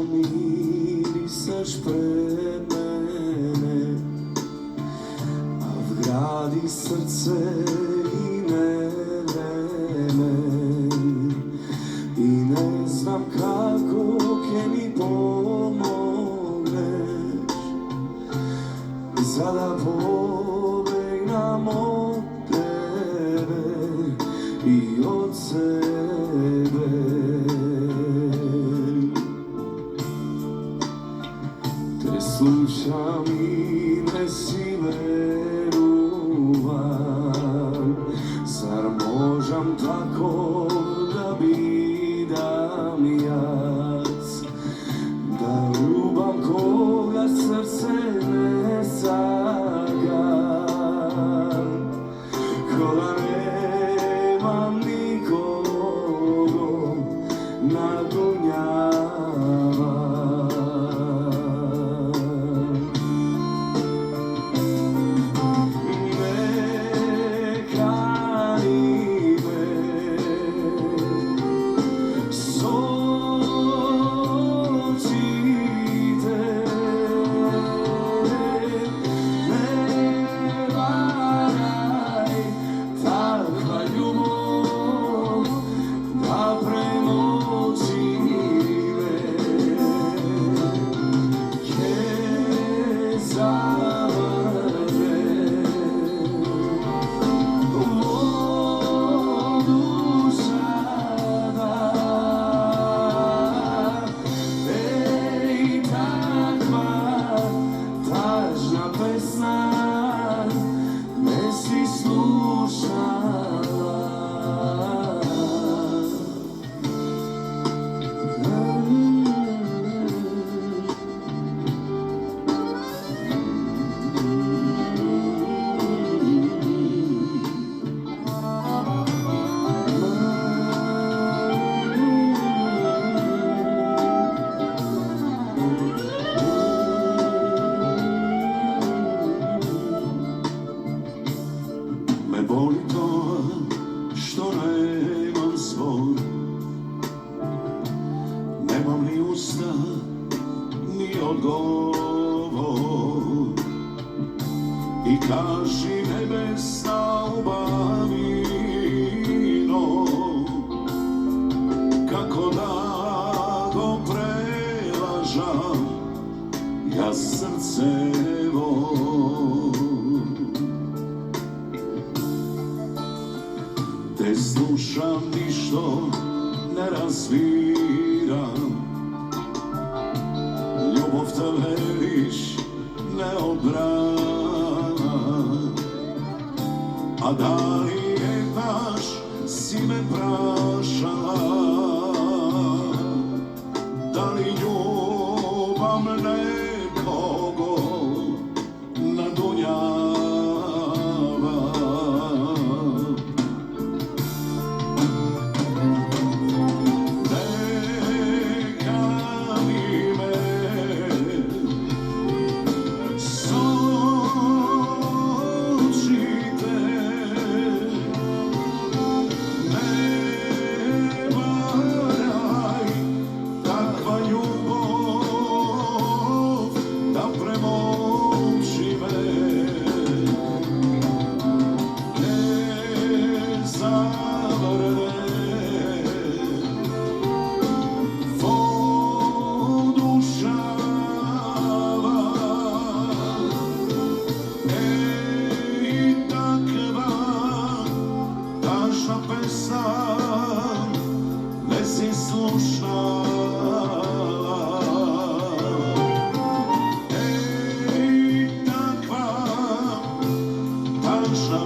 mirisaš pred mene, a vgradi srce i nevreme. I ne znam kako ke mi pomogneš, sada pobegnam od tebe i od sebe. Te slušam i ne si verujem, zar možem tako da bidam jaz, da ljubam koga srce ne saga, ko da nemam nikogo na dunjava. Boli to što nemam svoj, nemam ni usta, ni odgovor. I kaži nebesna ubavino, kako da go prelažam ja srcevo. Te slušam, ništo ne razviram, ljubav te veliš ne odbrana. A da li jednaš si me prašala, da li ljubam nekogo na dunjava. Ne si slušala, ej takva tažna